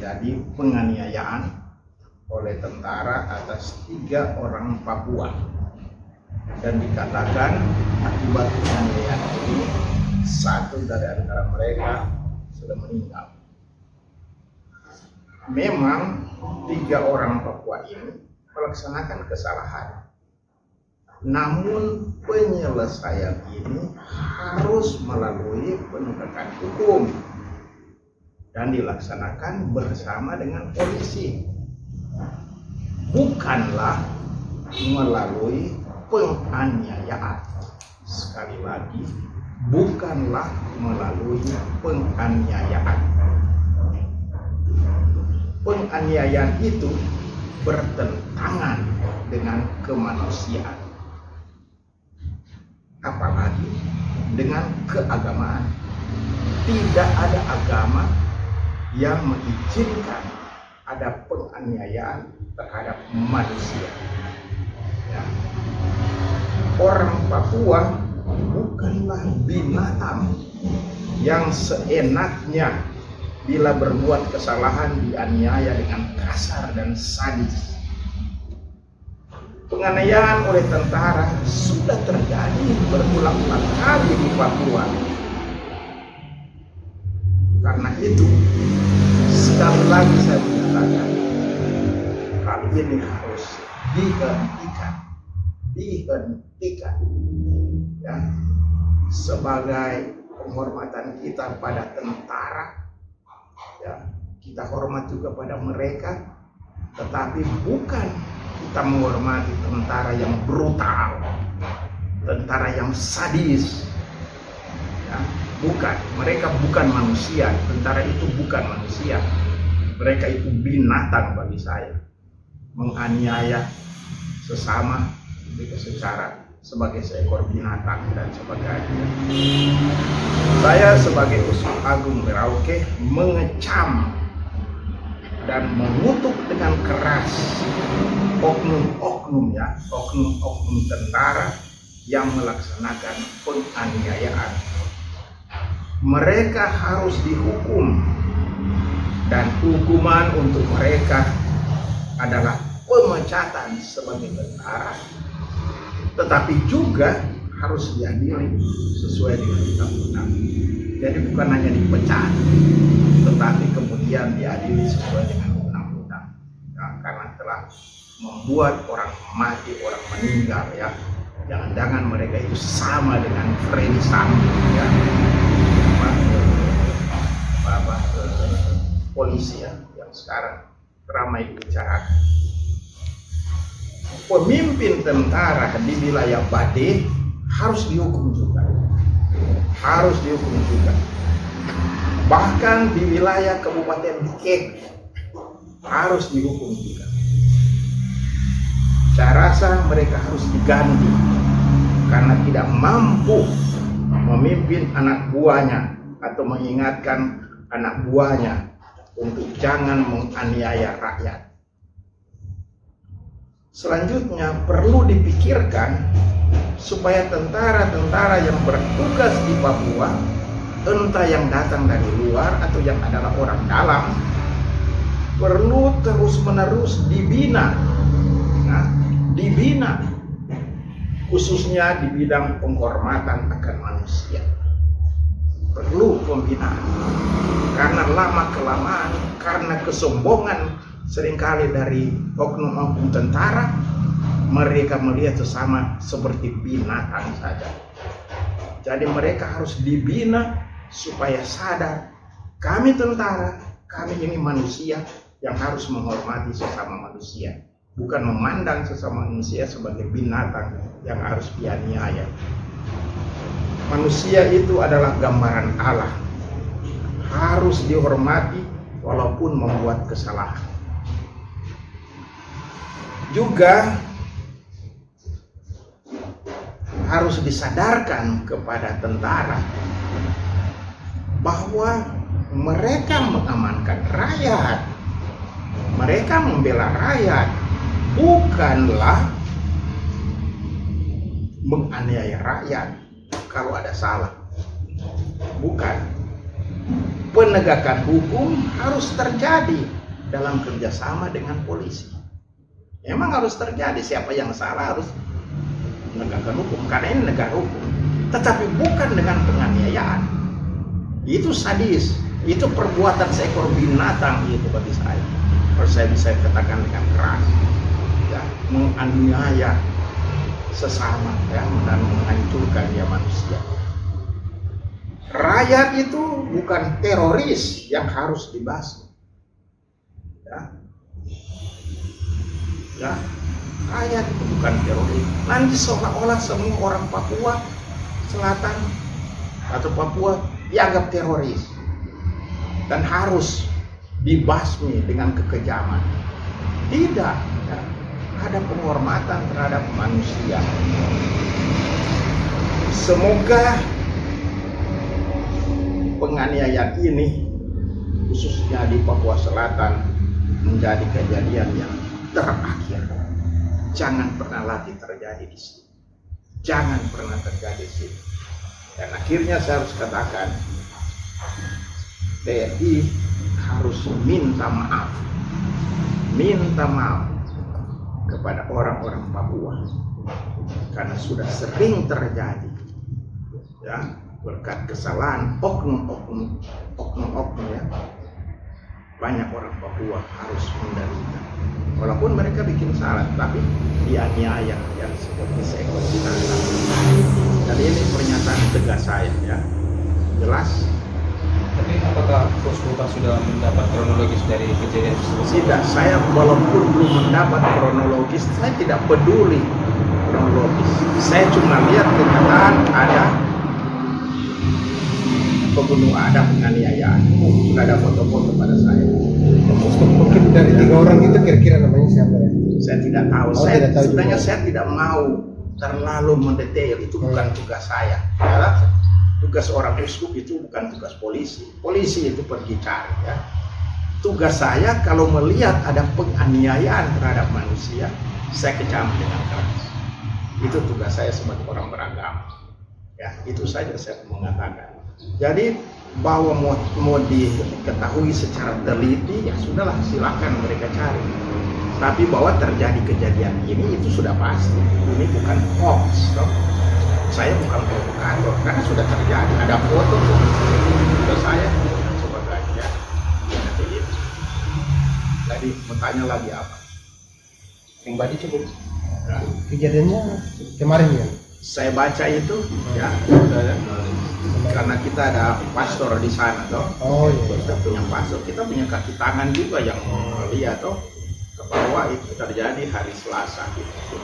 terjadi penganiayaan oleh tentara atas 3 orang Papua, dan dikatakan akibat penganiayaan ini 1 dari antara mereka sudah meninggal. Memang 3 orang Papua ini melaksanakan kesalahan, namun penyelesaian ini harus melalui penegakan hukum dan dilaksanakan bersama dengan polisi, bukanlah melalui penganiayaan. Sekali lagi, bukanlah melalui penganiayaan. Penganiayaan itu bertentangan dengan kemanusiaan, apalagi dengan keagamaan. Tidak ada agama yang mengizinkan ada penganiayaan terhadap manusia. Ya. Orang Papua bukanlah binatang yang seenaknya bila berbuat kesalahan dianiaya dengan kasar dan sadis. Penganiayaan oleh tentara sudah terjadi berulang-ulang kali di Papua. Karena itu, sekali lagi saya menyatakan, hal ini harus dihentikan. Ya, sebagai penghormatan kita pada tentara, ya, kita hormat juga pada mereka, tetapi bukan kita menghormati tentara yang brutal, tentara yang sadis. Ya, bukan, mereka bukan manusia. Tentara itu bukan manusia. Mereka itu binatang bagi saya. Menganiaya sesama itu secara sebagai seekor binatang dan sebagainya. Saya sebagai Uskup Agung Merauke mengecam dan mengutuk dengan keras oknum tentara yang melaksanakan penganiayaan. Mereka harus dihukum, dan hukuman untuk mereka adalah pemecatan sebagai tentara, tetapi juga harus diadili sesuai dengan undang-undang. Jadi bukan hanya dipecat, tetapi kemudian diadili sesuai dengan undang-undang. Nah, karena telah membuat orang mati, orang meninggal, ya. Jangan-jangan mereka itu sama dengan Freddy Sambo, ya. Polisi, ya, yang sekarang ramai dibicarakan. Pemimpin tentara di wilayah Bade harus dihukum juga. Bahkan di wilayah Kabupaten Bikek harus dihukum juga. Saya rasa mereka harus diganti karena tidak mampu memimpin anak buahnya atau mengingatkan anak buahnya untuk jangan menganiaya rakyat. Selanjutnya perlu dipikirkan supaya tentara-tentara yang bertugas di Papua, entah yang datang dari luar atau yang adalah orang dalam, perlu terus-menerus dibina. Nah, dibina khususnya di bidang penghormatan akan manusia. Perlu pembinaan, karena lama-kelamaan, karena kesombongan seringkali dari oknum-oknum tentara, mereka melihat sesama seperti binatang saja. Jadi mereka harus dibina supaya sadar, kami tentara, kami ini manusia yang harus menghormati sesama manusia, bukan memandang sesama manusia sebagai binatang yang harus dianiaya. Manusia itu adalah gambaran Allah, harus dihormati walaupun membuat kesalahan. Juga harus disadarkan kepada tentara bahwa mereka mengamankan rakyat, mereka membela rakyat, bukanlah menganiaya rakyat kalau ada salah. Bukan. penegakan hukum harus terjadi dalam kerjasama dengan polisi. Memang harus terjadi, siapa yang salah harus menegakkan hukum, karena ini negara hukum. Tetapi bukan dengan penganiayaan. Itu sadis, itu perbuatan seekor binatang itu bagi saya. Kalau saya bisa katakan dengan keras, ya, menganiaya sesama, ya, dan menghancurkan dia manusia. Rakyat itu bukan teroris yang harus dibasmi. Ya, rakyat itu bukan teroris. Nanti seolah-olah semua orang Papua Selatan atau Papua dianggap teroris dan harus dibasmi dengan kekejaman. Tidak, ya. Ada penghormatan terhadap manusia. Semoga penganiayaan ini khususnya di Papua Selatan menjadi kejadian yang terakhir. Jangan pernah lagi terjadi di sini. Jangan pernah terjadi di sini. Dan akhirnya saya harus katakan, TNI harus minta maaf kepada orang-orang Papua karena sudah sering terjadi, ya, berkat kesalahan oknum-oknum ya, banyak orang Papua harus menderita. Walaupun mereka bikin salah, tapi dianiaya yang seperti seekor binatang. Dan ini pernyataan tegas saya, ya, jelas. Tapi apakah Pos Sultan sudah mendapat kronologis dari kejadian tersebut? Tidak, saya walaupun belum mendapat kronologis, saya tidak peduli kronologis. Saya cuma lihat kenyataan ada ada penganiayaan. Sudah ada foto-foto pada saya. Mungkin dari 3 orang itu kira-kira namanya siapa ya? Saya tidak tahu. Sebenarnya saya tidak mau terlalu mendetail. Itu bukan tugas saya. Ya. Tugas orang uskup itu bukan tugas polisi. Polisi itu pergi cari. Ya. Tugas saya kalau melihat ada penganiayaan terhadap manusia, saya kecam dengan keras. Itu tugas saya sebagai orang beragama. Ya, itu saja saya mengatakan. Jadi bahwa mau diketahui secara teliti, ya sudahlah, silakan mereka cari. Tapi bahwa terjadi kejadian ini itu sudah pasti. Ini bukan hoax, toh. Saya bukan provokator karena sudah terjadi. Ada foto tuh, sudah saya sebagainya. Jadi mau tanya lagi apa? Yang tadi cukup. Nah, kejadiannya kemarin ya? Saya baca itu, ya. Karena kita ada pastor di sana, toh. Oh iya. Kita punya pastor, kita punya kaki tangan juga yang melihat, toh, ke bawah itu terjadi hari Selasa gitu.